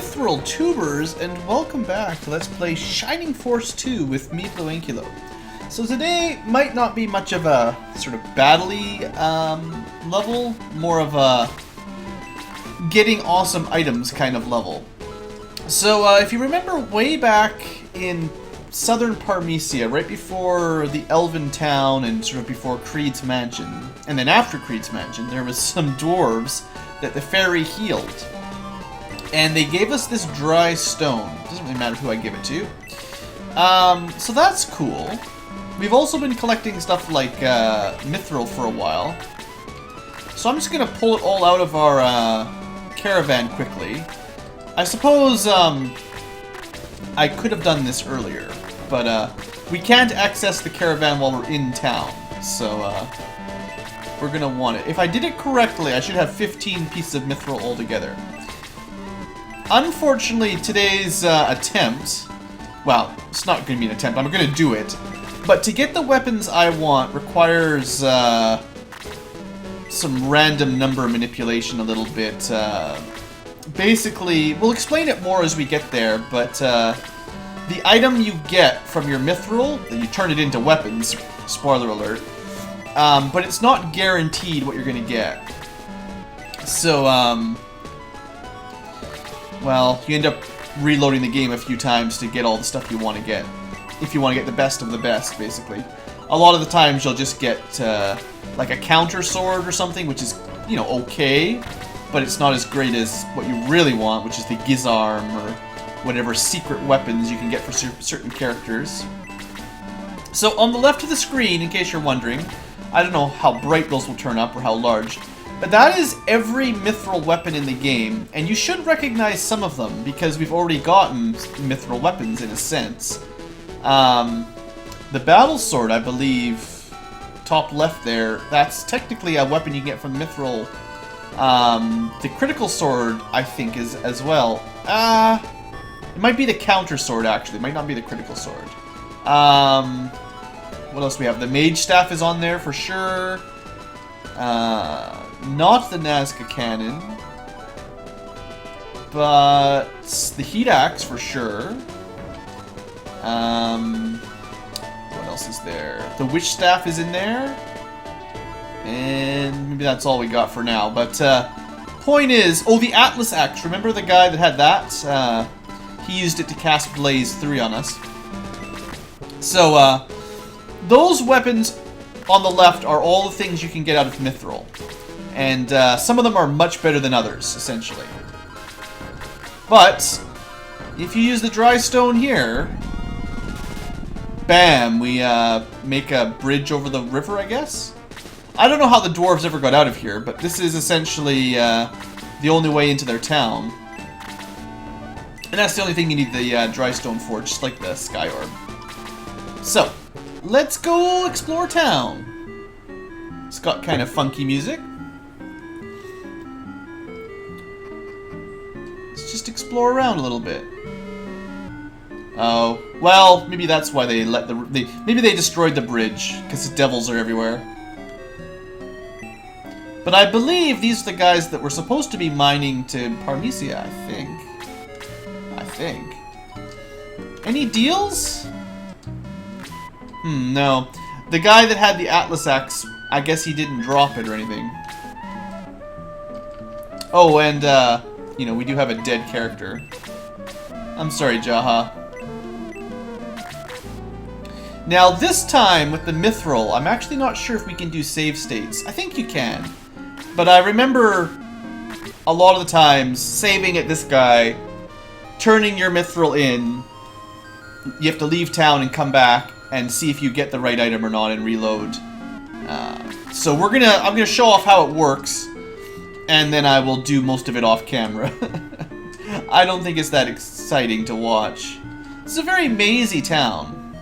Mithril tubers, and welcome back to Let's Play Shining Force 2 with me, BlueAnkylo. So today might not be much of a sort of battle-y level, more of a getting awesome items kind of level. So if you remember way back in southern Parmesia, right before the Elven town and sort of before Creed's mansion, and then after Creed's mansion, there was some dwarves that the fairy healed. And they gave us this dry stone. Doesn't really matter who I give it to. So that's cool. We've also been collecting stuff like Mithril for a while. So I'm just going to pull it all out of our caravan quickly. I suppose I could have done this earlier, but we can't access the caravan while we're in town. So we're going to want it. If I did it correctly, I should have 15 pieces of Mithril altogether. Unfortunately, today's attempt, well, it's not going to be an attempt, I'm going to do it, but to get the weapons I want requires some random number manipulation a little bit. Basically, we'll explain it more as we get there, but the item you get from your Mithril, that you turn it into weapons, spoiler alert, but it's not guaranteed what you're going to get. So, well, you end up reloading the game a few times to get all the stuff you want to get. If you want to get the best of the best, basically. A lot of the times you'll just get, like a counter sword or something, which is, you know, okay, but it's not as great as what you really want, which is the Gizarm or whatever secret weapons you can get for certain characters. So on the left of the screen, in case you're wondering, I don't know how bright those will turn up or how large, but that is every Mithril weapon in the game, and you should recognize some of them, because we've already gotten Mithril weapons in a sense. The battle sword, I believe, top left there, that's technically a weapon you can get from Mithril. The critical sword, I think, is as well. It might be the counter sword, actually. It might not be the critical sword. What else do we have? The mage staff is on there for sure. Not the Nazca cannon, but the heat axe for sure. What else is there? The witch staff is in there, and maybe that's all we got for now. But point is, oh, the Atlas axe. Remember the guy that had that? He used it to cast Blaze 3 on us. So those weapons on the left are all the things you can get out of Mithril. And some of them are much better than others, essentially. But if you use the dry stone here, bam, we make a bridge over the river, I guess? I don't know how the dwarves ever got out of here, but this is essentially the only way into their town. And that's the only thing you need the dry stone for, just like the sky orb. So, let's go explore town. It's got kind of funky music. Let's just explore around a little bit. Oh, well, maybe that's why they let maybe they destroyed the bridge, because the devils are everywhere. But I believe these are the guys that were supposed to be mining to Parmesia, I think. Any deals? No. The guy that had the Atlas axe, I guess he didn't drop it or anything. Oh, and, you know, we do have a dead character. I'm sorry, Jaha. Now, this time, with the Mithril, I'm actually not sure if we can do save states. I think you can. But I remember a lot of the times saving at this guy, turning your Mithril in, you have to leave town and come back and see if you get the right item or not and reload. So I'm gonna show off how it works, and then I will do most of it off camera. I don't think it's that exciting to watch. It's a very mazy town,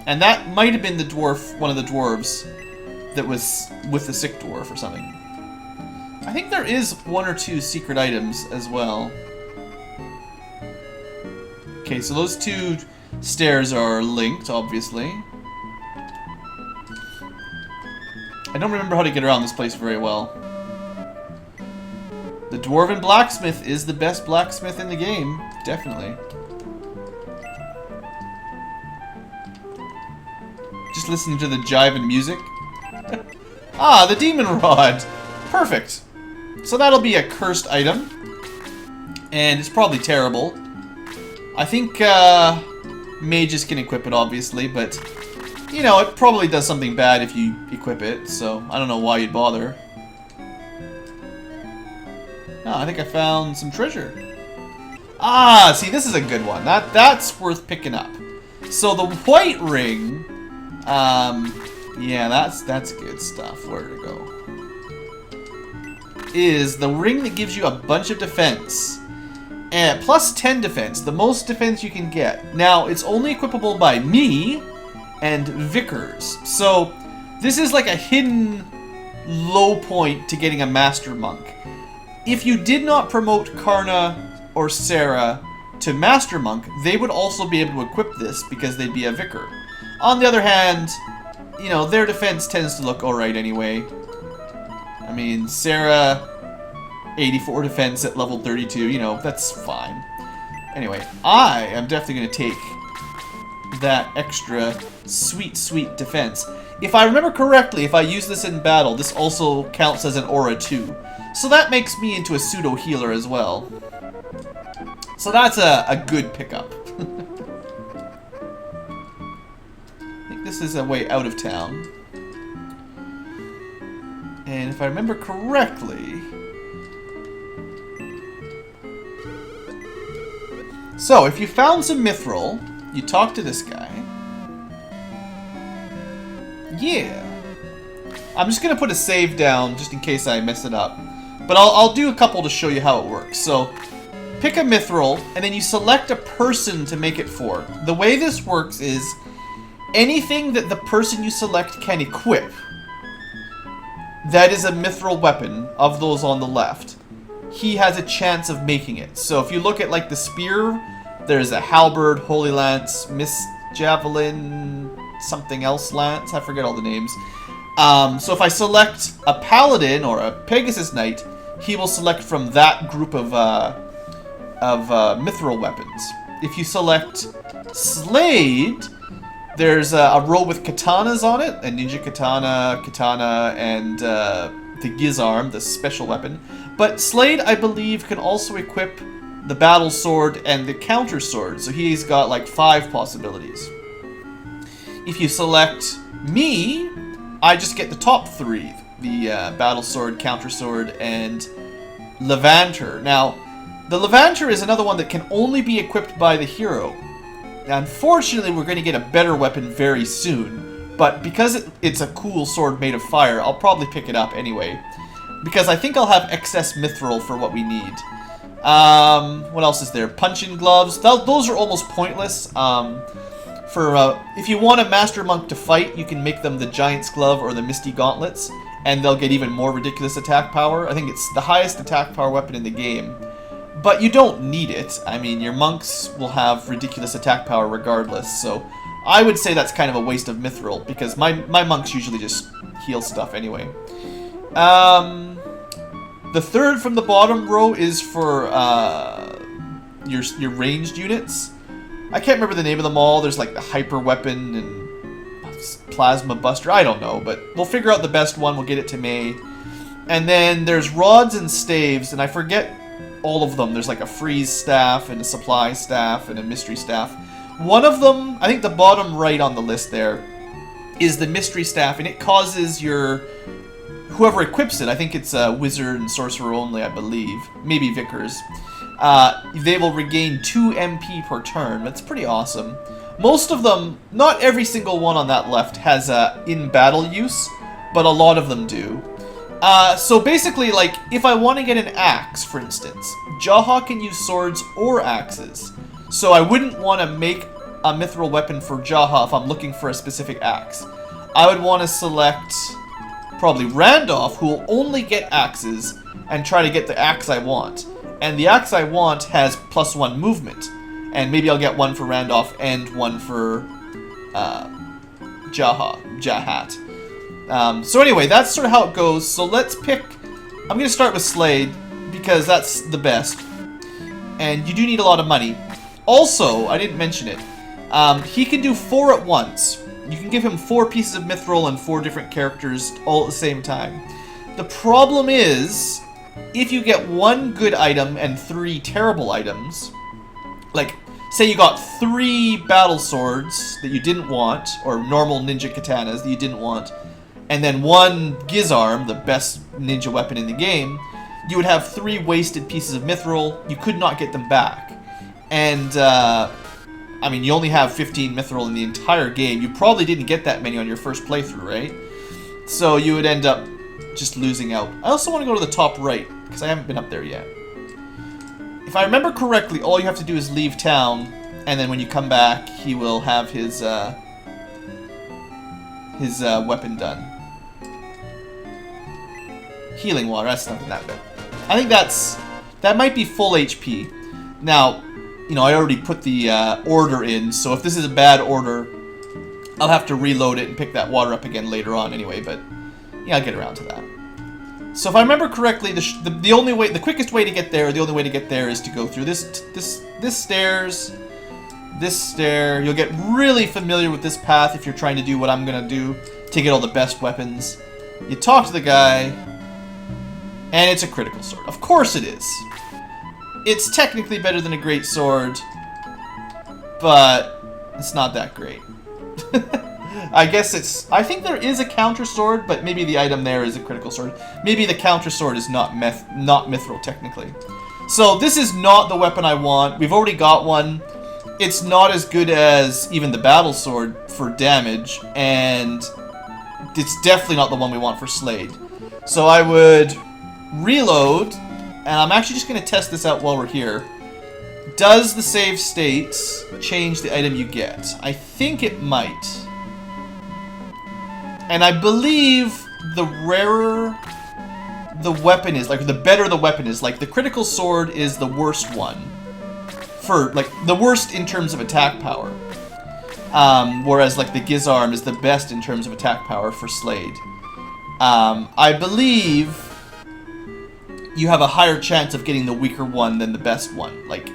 and that might have been the dwarf, one of the dwarves that was with the sick dwarf or something. I think there is one or two secret items as well. Okay, so those two stairs are linked, obviously. I don't remember how to get around this place very well. The Dwarven Blacksmith is the best blacksmith in the game. Definitely. Just listening to the jiving music. Ah, the Demon Rod. Perfect. So that'll be a cursed item. And it's probably terrible. I think mages can equip it, obviously, but you know, it probably does something bad if you equip it, so I don't know why you'd bother. Oh, I think I found some treasure. Ah, see, this is a good one. That's worth picking up. So the white ring, yeah, that's good stuff. Where to go? Is the ring that gives you a bunch of defense. And plus 10 defense, the most defense you can get. Now, it's only equipable by me and Vickers. So, this is like a hidden low point to getting a Master Monk. If you did not promote Karna or Sarah to Master Monk, they would also be able to equip this because they'd be a Vicar. On the other hand, you know, their defense tends to look alright anyway. I mean, Sarah, 84 defense at level 32, you know, that's fine. Anyway, I am definitely going to take that extra sweet, sweet defense. If I remember correctly, if I use this in battle, this also counts as an aura too. So that makes me into a pseudo healer as well. So that's a good pickup. I think this is a way out of town. And if I remember correctly... So, if you found some Mithril, you talk to this guy. Yeah. I'm just going to put a save down just in case I mess it up. But I'll do a couple to show you how it works. So, pick a Mithril, and then you select a person to make it for. The way this works is anything that the person you select can equip that is a Mithril weapon of those on the left, he has a chance of making it. So if you look at like the spear, there's a halberd, holy lance, mist javelin, something else lance, I forget all the names. So if I select a paladin or a Pegasus knight, he will select from that group of mithril weapons. If you select Slade, there's a row with katanas on it, a ninja katana, and the Gizarm, the special weapon. But Slade, I believe, can also equip the battle sword and the counter sword, so he's got like 5 possibilities. If you select me, I just get the top 3, the battle sword, counter sword, and Levanter. Now, the Levanter is another one that can only be equipped by the hero. Unfortunately, we're going to get a better weapon very soon, but because it's a cool sword made of fire, I'll probably pick it up anyway, because I think I'll have excess mithril for what we need. What else is there? Punching gloves. Those are almost pointless. If you want a Master Monk to fight, you can make them the Giant's Glove or the Misty Gauntlets, and they'll get even more ridiculous attack power. I think it's the highest attack power weapon in the game. But you don't need it. I mean, your monks will have ridiculous attack power regardless, so I would say that's kind of a waste of mithril, because my monks usually just heal stuff anyway. The third from the bottom row is for your ranged units. I can't remember the name of them all. There's like the Hyper Weapon and Plasma Buster. I don't know, but we'll figure out the best one. We'll get it to May. And then there's rods and staves, and I forget all of them. There's like a freeze staff and a supply staff and a mystery staff. One of them, I think the bottom right on the list there, is the mystery staff, and it causes whoever equips it, I think it's a wizard and sorcerer only, I believe, maybe Vickers, they will regain 2 MP per turn. That's pretty awesome. Most of them, not every single one on that left has in-battle use, but a lot of them do. So basically, like, if I want to get an axe, for instance, Jaha can use swords or axes. So I wouldn't want to make a mithril weapon for Jaha if I'm looking for a specific axe. I would want to select probably Randolph, who will only get axes, and try to get the axe I want. And the axe I want has +1 movement. And maybe I'll get one for Randolph and one for Jahat. So anyway, that's sort of how it goes. So let's pick... I'm going to start with Slade, because that's the best. And you do need a lot of money. Also, I didn't mention it, he can do 4 at once. You can give him 4 pieces of Mithril and 4 different characters all at the same time. The problem is, if you get 1 good item and 3 terrible items, like, say you got 3 battle swords that you didn't want, or normal ninja katanas that you didn't want, and then 1 Gizarm, the best ninja weapon in the game, you would have 3 wasted pieces of Mithril. You could not get them back. And, I mean, you only have 15 Mithril in the entire game. You probably didn't get that many on your first playthrough, right? So you would end up just losing out. I also want to go to the top right, because I haven't been up there yet. If I remember correctly, all you have to do is leave town, and then when you come back, he will have his weapon done. Healing water, that's not that bad. I think that might be full HP. Now, you know, I already put the order in, so if this is a bad order, I'll have to reload it and pick that water up again later on anyway, but yeah, I'll get around to that. So if I remember correctly, the only way, the quickest way to get there, the only way to get there is to go through this stairs, this stair. You'll get really familiar with this path if you're trying to do what I'm gonna do to get all the best weapons. You talk to the guy, and it's a critical sword. Of course it is. It's technically better than a great sword, but it's not that great. I guess I think there is a counter sword, but maybe the item there is a critical sword. Maybe the counter sword is not Mithril, technically. So this is not the weapon I want. We've already got one. It's not as good as even the battle sword for damage, and it's definitely not the one we want for Slade. So I would reload, and I'm actually just going to test this out while we're here. Does the save states change the item you get? I think it might. And I believe the rarer the weapon is, like the better the weapon is, like the critical sword is the worst one. For, like, the worst in terms of attack power. Whereas, like, the Gizarm is the best in terms of attack power for Slade. I believe you have a higher chance of getting the weaker one than the best one. Like,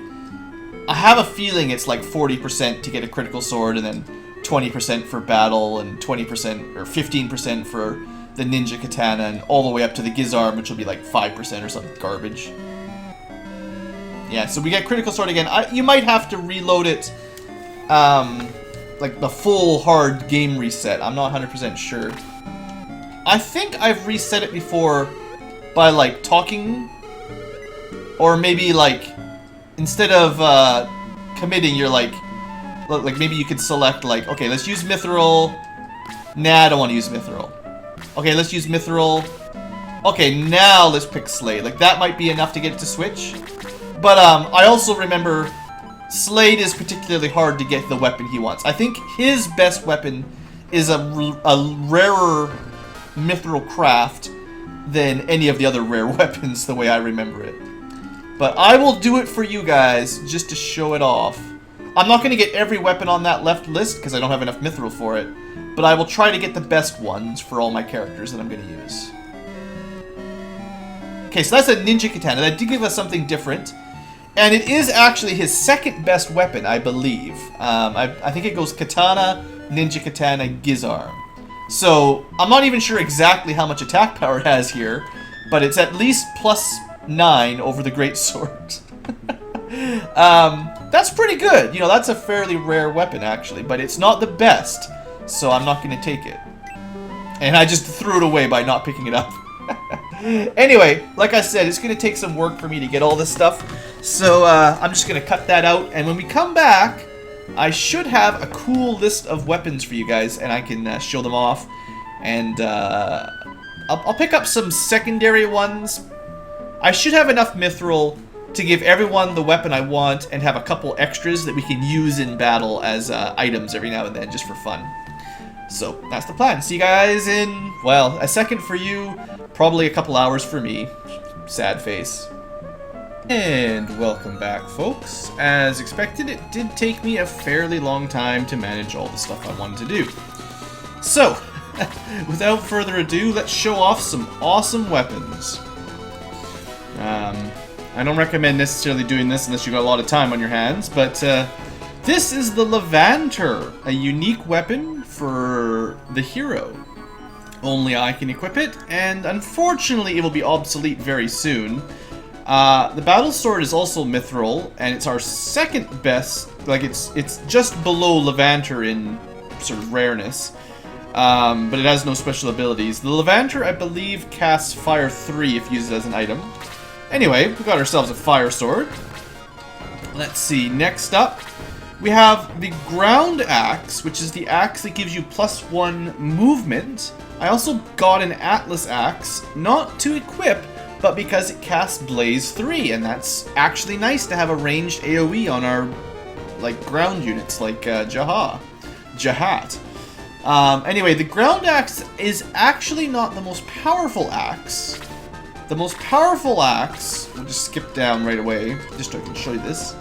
I have a feeling it's like 40% to get a critical sword, and then 20% for battle, and 20% or 15% for the ninja katana, and all the way up to the Gizarm, which will be like 5% or some garbage. Yeah, so we get critical sword again. You might have to reload it, like the full hard game reset. I'm not 100% sure. I think I've reset it before by, like, talking, or maybe, like, instead of committing, you're like maybe you could select, like, okay, let's use Mithril. Nah, I don't want to use Mithril. Okay, let's use Mithril. Okay, now let's pick Slade. Like, that might be enough to get it to switch. But I also remember Slade is particularly hard to get the weapon he wants. I think his best weapon is a rarer Mithril craft than any of the other rare weapons, the way I remember it. But I will do it for you guys, just to show it off. I'm not going to get every weapon on that left list, because I don't have enough Mithril for it. But I will try to get the best ones for all my characters that I'm going to use. Okay, so that's a ninja katana. That did give us something different. And it is actually his second best weapon, I believe. I think it goes katana, ninja katana, Gizarm. So, I'm not even sure exactly how much attack power it has here, but it's at least +9 over the great sword. That's pretty good. You know, that's a fairly rare weapon, actually, but it's not the best, so I'm not going to take it. And I just threw it away by not picking it up. Anyway, like I said, it's going to take some work for me to get all this stuff, so I'm just going to cut that out, and when we come back, I should have a cool list of weapons for you guys, and I can show them off, and I'll pick up some secondary ones. I should have enough Mithril to give everyone the weapon I want, and have a couple extras that we can use in battle as items every now and then, just for fun. So, that's the plan. See you guys in, well, a second for you, probably a couple hours for me. Sad face. And welcome back, folks. As expected, it did take me a fairly long time to manage all the stuff I wanted to do. So, without further ado, let's show off some awesome weapons. I don't recommend necessarily doing this unless you've got a lot of time on your hands, but this is the Levanter, a unique weapon for the hero. Only I can equip it, and unfortunately it will be obsolete very soon. The battle sword is also Mithril, and it's our second best, like it's just below Levanter in sort of rareness, but it has no special abilities. The Levanter, I believe, casts Fire 3 if used as an item. Anyway, we got ourselves a fire sword. Let's see, next up, we have the Ground Axe, which is the axe that gives you +1 movement. I also got an Atlas Axe, not to equip, but because it casts Blaze 3, and that's actually nice to have a ranged AoE on our, like, ground units, like Jahat. Anyway, the Ground Axe is actually not the most powerful axe. The most powerful axe, we'll just skip down right away, just so I can show you this.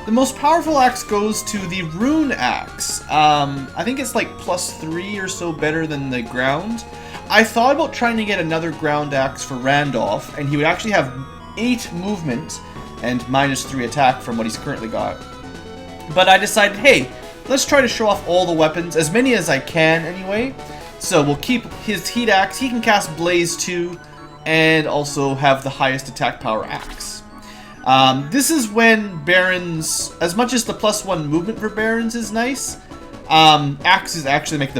The most powerful axe goes to the Rune Axe. I think it's like +3 or so better than the ground. I thought about trying to get another Ground Axe for Randolph, and he would actually have 8 movement and -3 attack from what he's currently got. But I decided, hey, let's try to show off all the weapons, as many as I can anyway. So we'll keep his Heat Axe, he can cast Blaze 2, and also have the highest attack power axe. This is when Barons, as much as the +1 movement for Barons is nice, axes actually make the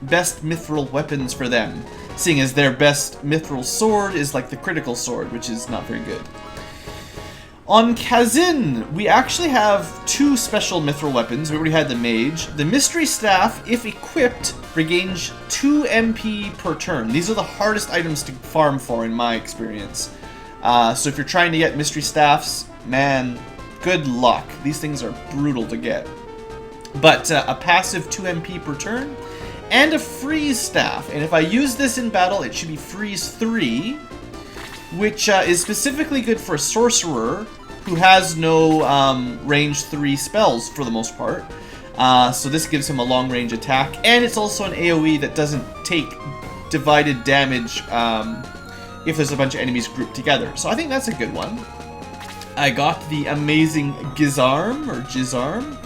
best Mithril weapons for them, seeing as their best Mithril sword is like the critical sword, which is not very good. On Kazin, we actually have 2 special Mithril weapons. We already had the Mage. The Mystery Staff, if equipped, regains 2 MP per turn. These are the hardest items to farm for in my experience. So if you're trying to get Mystery Staffs, man, good luck. These things are brutal to get. But a passive 2 MP per turn, and a Freeze Staff. And if I use this in battle, it should be Freeze 3, which is specifically good for a Sorcerer who has no range 3 spells for the most part. So this gives him a long range attack, and it's also an AoE that doesn't take divided damage if there's a bunch of enemies grouped together. So I think that's a good one. I got the amazing Gizarm, or Gizarm.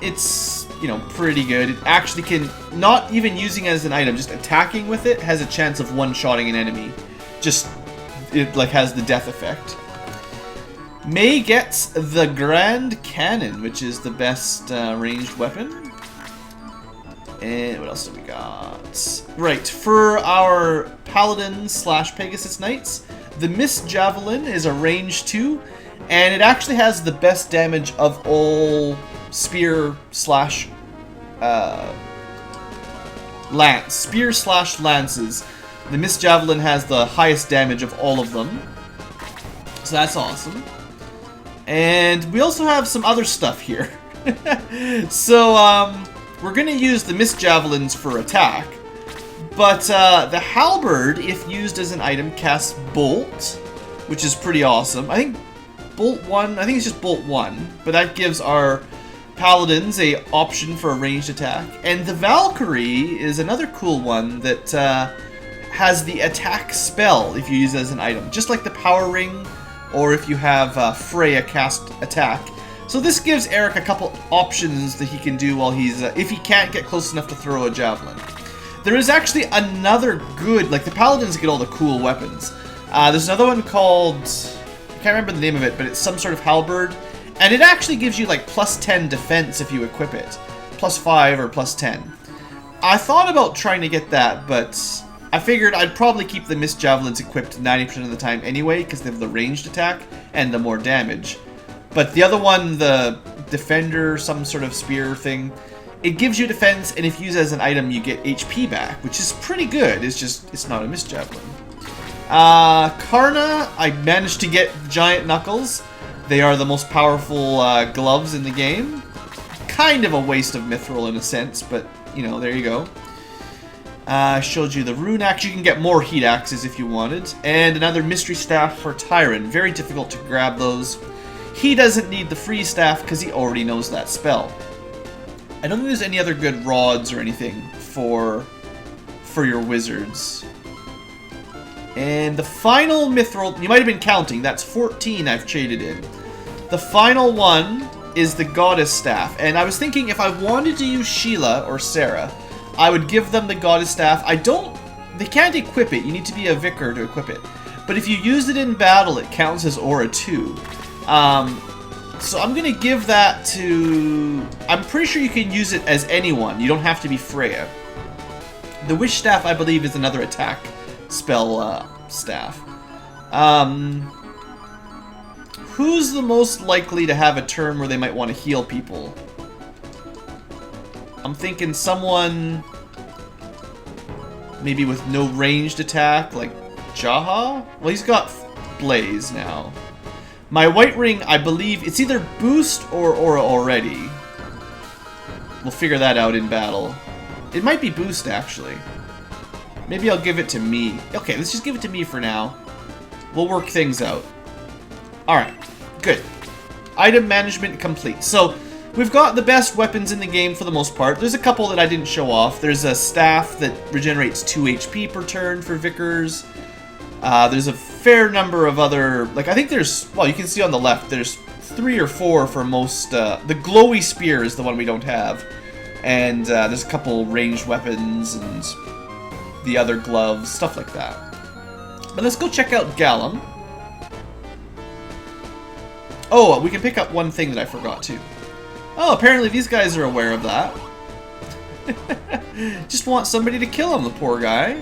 It's, you know, pretty good. It actually can, not even using it as an item, just attacking with it has a chance of one-shotting an enemy. Just, it like has the death effect. May gets the Grand Cannon, which is the best ranged weapon. And what else do we got? Right, for our Paladins / Pegasus Knights, the Mist Javelin is a range 2, and it actually has the best damage of all spear / lances. The Mist Javelin has the highest damage of all of them, so that's awesome. And we also have some other stuff here. So, we're going to use the Mist Javelins for attack, but the Halberd, if used as an item, casts Bolt, which is pretty awesome. I think Bolt 1, I think it's just Bolt 1, but that gives our Paladins a option for a ranged attack. And the Valkyrie is another cool one that has the attack spell if you use it as an item, just like the Power Ring, or if you have Freya cast attack. So this gives Eric a couple options that he can do while he's, if he can't get close enough to throw a javelin. There is actually another good, like the Paladins get all the cool weapons. There's another one called, I can't remember the name of it, but it's some sort of halberd. And it actually gives you like +10 defense if you equip it. +5 or +10. I thought about trying to get that, but I figured I'd probably keep the Mist Javelins equipped 90% of the time anyway, because they have the ranged attack and the more damage. But the other one, the Defender, some sort of spear thing, it gives you defense, and if used as an item, you get HP back, which is pretty good. It's just, it's not a Mist Javelin. Karna, I managed to get Giant Knuckles. They are the most powerful gloves in the game. Kind of a waste of Mithril in a sense, but, you know, there you go. I showed you the Rune Axe. You can get more Heat Axes if you wanted. And another Mystery Staff for Tyron. Very difficult to grab those. He doesn't need the Freeze Staff because he already knows that spell. I don't think there's any other good rods or anything for your wizards. And the final Mithril, you might have been counting, that's 14 I've traded in. The final one is the Goddess Staff. And I was thinking if I wanted to use Sheila or Sarah, I would give them the Goddess Staff. They can't equip it, you need to be a Vicar to equip it. But if you use it in battle, it counts as Aura 2. So I'm going to give that to... I'm pretty sure you can use it as anyone. You don't have to be Freya. The Wish Staff, I believe, is another attack spell staff. Who's the most likely to have a turn where they might want to heal people? I'm thinking someone... maybe with no ranged attack, like Jaha? Well, he's got Blaze now. My White Ring, I believe, it's either Boost or Aura already. We'll figure that out in battle. It might be Boost, actually. Maybe I'll give it to me. Okay, let's just give it to me for now. We'll work things out. Alright, good. Item management complete. So, we've got the best weapons in the game for the most part. There's a couple that I didn't show off. There's a staff that regenerates 2 HP per turn for Vicars. There's a fair number of other... like, I think there's... well, you can see on the left, there's 3 or 4 for most... the glowy spear is the one we don't have. And there's a couple ranged weapons and the other gloves, stuff like that. But let's go check out Gallum. Oh, we can pick up one thing that I forgot too. Oh, apparently these guys are aware of that. Just want somebody to kill him, the poor guy.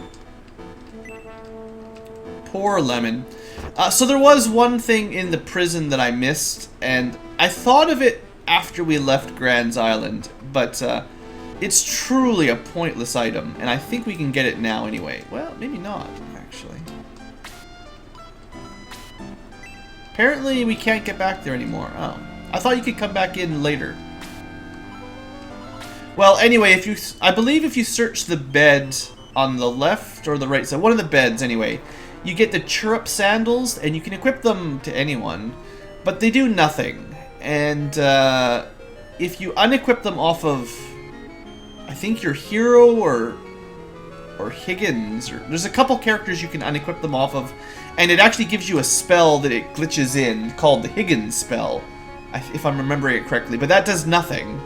Poor Lemon. So there was one thing in the prison that I missed, and I thought of it after we left Grand's Island, but it's truly a pointless item, and I think we can get it now anyway. Well, maybe not, actually. Apparently we can't get back there anymore. Oh, I thought you could come back in later. Well, anyway, I believe if you search the bed on the left or the right side, one of the beds anyway, you get the Chirrup Sandals, and you can equip them to anyone, but they do nothing. And if you unequip them off of, I think your hero or Higgins, or there's a couple characters you can unequip them off of, and it actually gives you a spell that it glitches in called the Higgins spell, if I'm remembering it correctly. But that does nothing.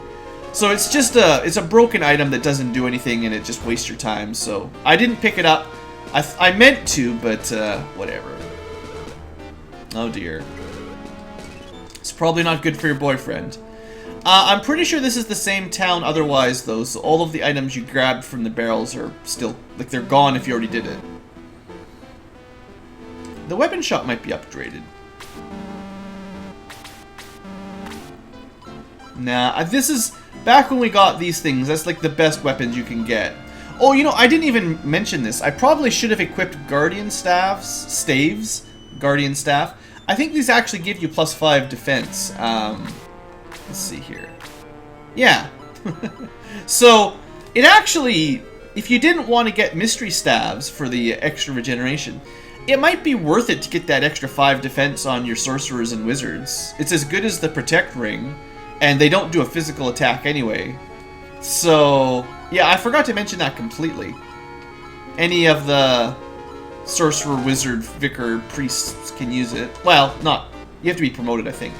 So it's just it's a broken item that doesn't do anything, and it just wastes your time. So I didn't pick it up. I meant to, but whatever. Oh dear. It's probably not good for your boyfriend. I'm pretty sure this is the same town otherwise, though, so all of the items you grabbed from the barrels are still... like, they're gone if you already did it. The weapon shop might be upgraded. Nah, this is... back when we got these things, that's like the best weapons you can get. Oh, you know, I didn't even mention this. I probably should have equipped Guardian Staves. Guardian Staff. I think these actually give you +5 defense. Let's see here. Yeah. So, it actually, if you didn't want to get Mystery Staves for the extra regeneration, it might be worth it to get that extra 5 defense on your Sorcerers and Wizards. It's as good as the Protect Ring, and they don't do a physical attack anyway. So, yeah, I forgot to mention that completely. Any of the Sorcerer, Wizard, Vicar, Priests can use it. Well, not. You have to be promoted, I think.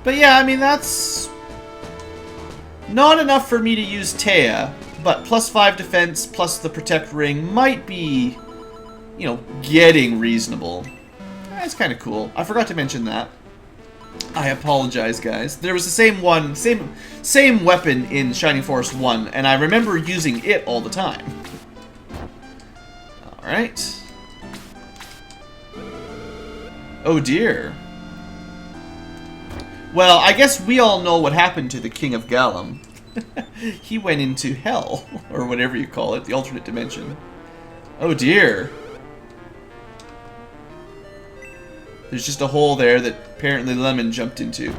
But yeah, I mean, that's not enough for me to use Taya, but +5 defense plus the Protect Ring might be, you know, getting reasonable. That's kind of cool. I forgot to mention that. I apologize, guys. There was the same weapon in Shining Force 1, and I remember using it all the time. Alright. Oh dear. Well, I guess we all know what happened to the King of Gallum. He went into hell, or whatever you call it, the alternate dimension. Oh dear. There's just a hole there that apparently Lemon jumped into.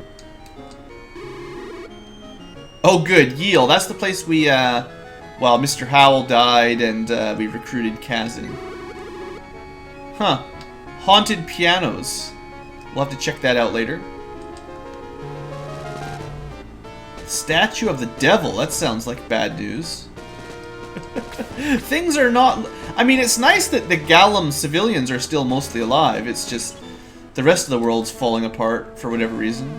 Oh good, Yeel. That's the place we, well, Mr. Howell died and we recruited Kazin. Huh. Haunted pianos. We'll have to check that out later. Statue of the Devil. That sounds like bad news. Things are not... I mean, it's nice that the Gallum civilians are still mostly alive. It's just the rest of the world's falling apart for whatever reason.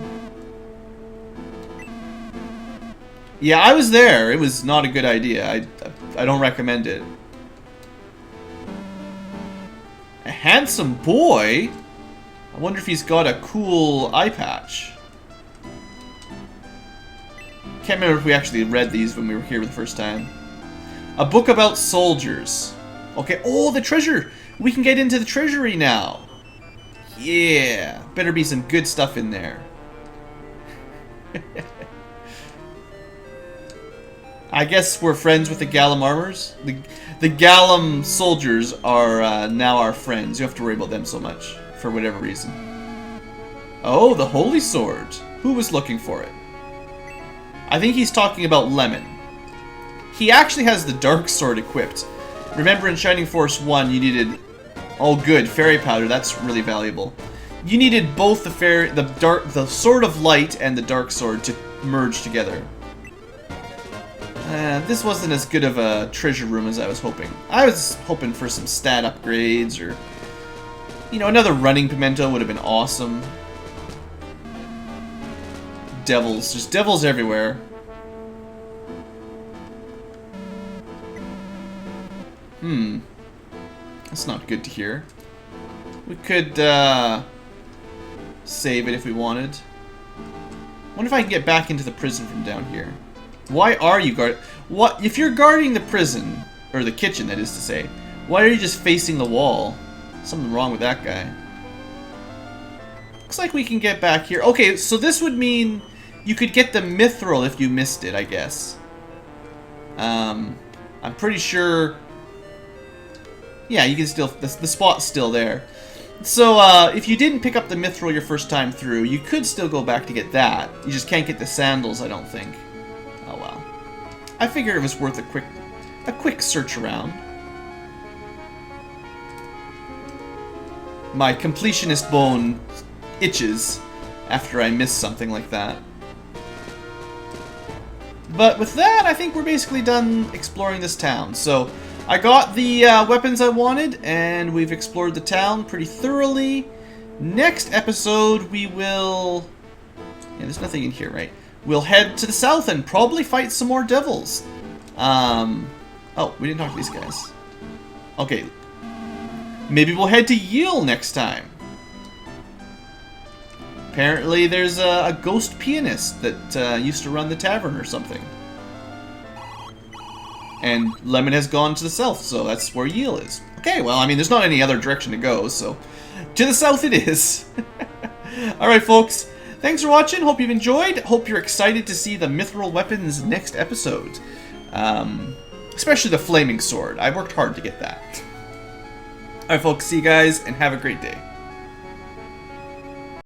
Yeah, I was there. It was not a good idea. I don't recommend it. A handsome boy? I wonder if he's got a cool eye patch. Can't remember if we actually read these when we were here the first time. A book about soldiers. Okay, oh, the treasure! We can get into the treasury now. Yeah, better be some good stuff in there. I guess we're friends with the Gallum armors. The Gallum soldiers are now our friends. You don't have to worry about them so much, for whatever reason. Oh, the Holy Sword. Who was looking for it? I think he's talking about Lemon. He actually has the Dark Sword equipped. Remember in Shining Force 1 you needed... Oh good, Fairy Powder, that's really valuable. You needed both the Sword of Light and the Dark Sword to merge together. This wasn't as good of a treasure room as I was hoping. I was hoping for some stat upgrades or... You know, another running pimento would have been awesome. Devils. There's devils everywhere. That's not good to hear. We could, save it if we wanted. Wonder if I can get back into the prison from down here. Why are you What? If you're guarding the prison, or the kitchen, that is to say, why are you just facing the wall? Something wrong with that guy. Looks like we can get back here. Okay, so this would mean you could get the Mithril if you missed it, I guess. I'm pretty sure... Yeah, you can still... The spot's still there. So, if you didn't pick up the Mithril your first time through, you could still go back to get that. You just can't get the sandals, I don't think. Oh, well. I figured it was worth a quick search around. My completionist bone itches after I miss something like that. But with that, I think we're basically done exploring this town. So, I got the weapons I wanted, and we've explored the town pretty thoroughly. Next episode, we will... Yeah, there's nothing in here, right? We'll head to the south and probably fight some more devils. Oh, we didn't talk to these guys. Okay. Maybe we'll head to Yale next time. Apparently there's a ghost pianist that used to run the tavern or something. And Lemon has gone to the south, so that's where Yale is. Okay, well, I mean, there's not any other direction to go, so to the south it is. Alright, folks. Thanks for watching. Hope you've enjoyed. Hope you're excited to see the Mithril weapons next episode. Especially the flaming sword. I worked hard to get that. Alright, folks. See you guys, and have a great day.